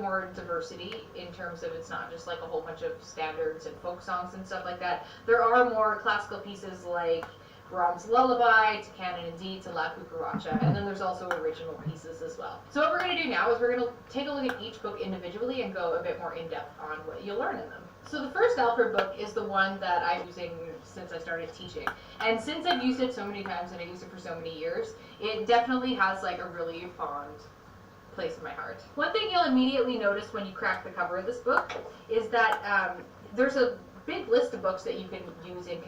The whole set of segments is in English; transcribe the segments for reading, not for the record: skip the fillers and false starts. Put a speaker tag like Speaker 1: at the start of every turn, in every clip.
Speaker 1: more diversity in terms of it's not just like a whole bunch of standards and folk songs and stuff like that. There are more classical pieces like Brahms' Lullaby, to Canon in D, to La Cucaracha, and then there's also original pieces as well. So what we're going to do now is we're going to take a look at each book individually and go a bit more in-depth on what you'll learn in them. So the first Alfred book is the one that I'm using since I started teaching. And since I've used it so many times and I used it for so many years, it definitely has like a really fond place in my heart. One thing you'll immediately notice when you crack the cover of this book is that there's a big list of books that you can use in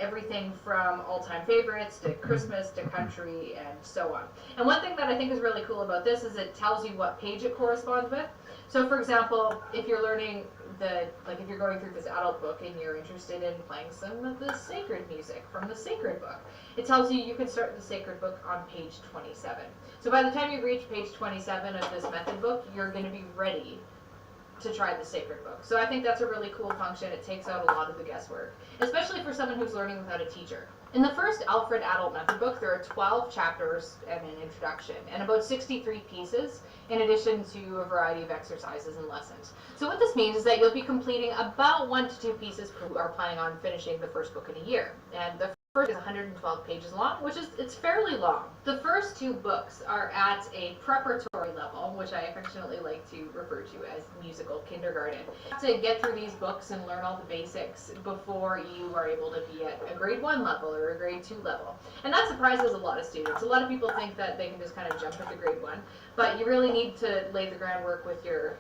Speaker 1: everything from all-time favorites to Christmas to country and so on. And one thing that I think is really cool about this is it tells you what page it corresponds with. So for example, if you're learning if you're going through this adult book and you're interested in playing some of the sacred music from the sacred book, it tells you can start the sacred book on page 27. So by the time you reach page 27 of this method book, you're going to be ready to try the sacred book. So I think that's a really cool function. It takes out a lot of the guesswork, especially for someone who's learning without a teacher. In the first Alfred Adult Method book, there are 12 chapters and an introduction, and about 63 pieces, in addition to a variety of exercises and lessons. So what this means is that you'll be completing about 1 to 2 pieces per week. We are planning on finishing the first book in a year, and the first is 112 pages long, it's fairly long. The first 2 books are at a preparatory level, which I affectionately like to refer to as musical kindergarten. You have to get through these books and learn all the basics before you are able to be at a grade 1 level or a grade 2 level. And that surprises a lot of students. A lot of people think that they can just kind of jump into grade 1, but you really need to lay the groundwork with your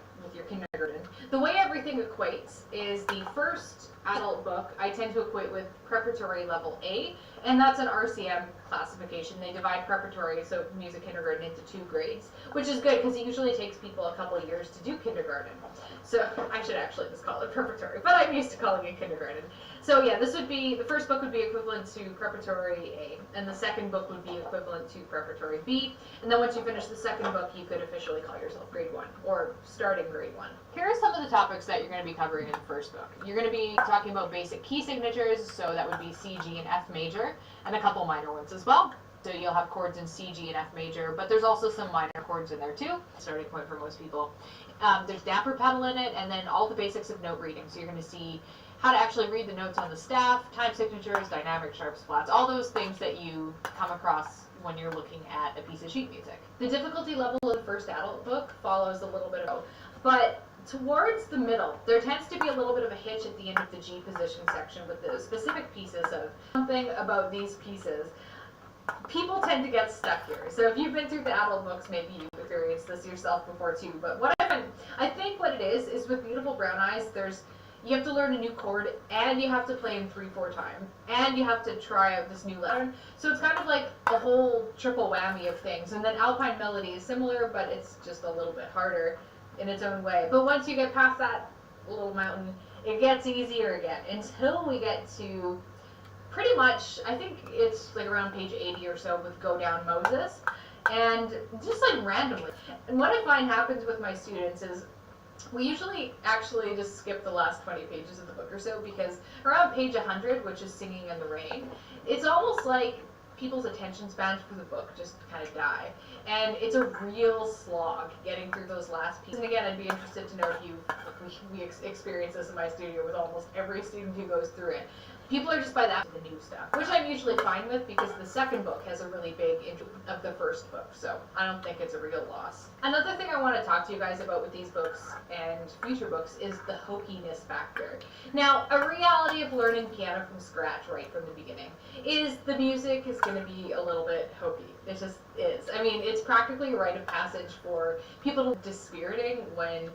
Speaker 1: kindergarten. The way everything equates is the first adult book I tend to equate with preparatory level A, and that's an RCM classification. They divide preparatory, so music kindergarten, into 2 grades, which is good because it usually takes people a couple of years to do kindergarten. So I should actually just call it preparatory, but I'm used to calling it kindergarten. So yeah, the first book would be equivalent to preparatory A, and the second book would be equivalent to preparatory B, and then once you finish the second book, you could officially call yourself grade 1, or starting grade 1. Here are some of the topics that you're going to be covering in the first book. You're going to be talking about basic key signatures, so that would be C, G, and F major, and a couple minor ones as well. So you'll have chords in C, G, and F major, but there's also some minor chords in there too, starting point for most people. There's damper pedal in it, and then all the basics of note reading. So you're going to see how to actually read the notes on the staff, time signatures, dynamic, sharps, flats, all those things that you come across when you're looking at a piece of sheet music. The difficulty level of the first adult book follows a little bit of, but towards the middle, there tends to be a little bit of a hitch at the end of the G position section with the specific pieces of something about these pieces. People tend to get stuck here. So if you've been through the adult books, maybe you've experienced this yourself before too. But I think what it is with Beautiful Brown Eyes, you have to learn a new chord, and you have to play them 3-4 times, and you have to try out this new letter. So it's kind of like a whole triple whammy of things. And then Alpine Melody is similar, but it's just a little bit harder in its own way. But once you get past that little mountain, it gets easier again until we get to pretty much, I think it's like around page 80 or so with Go Down Moses, and just like randomly. And what I find happens with my students is we usually actually just skip the last 20 pages of the book or so, because around page 100, which is Singing in the Rain, it's almost like people's attention spans for the book just kind of die. And it's a real slog getting through those last pieces. And again, I'd be interested to know if we experience this in my studio with almost every student who goes through it. People are just by that the new stuff, which I'm usually fine with because the second book has a really big intro of the first book, so I don't think it's a real loss. Another thing I want to talk to you guys about with these books and future books is the hokiness factor. Now, a reality of learning piano from scratch right from the beginning is the music is going to be a little bit hokey. It just is. I mean, it's practically a rite of passage for people to dispiriting when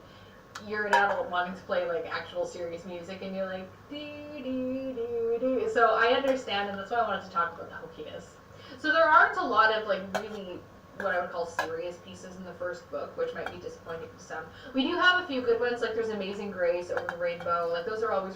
Speaker 1: you're an adult wanting to play like actual serious music and you're like dee dee dee dee. So I understand, and that's why I wanted to talk about the hokiness. So there aren't a lot of like really what I would call serious pieces in the first book, which might be disappointing to some. We do have a few good ones, like there's Amazing Grace, Over the Rainbow, like those are always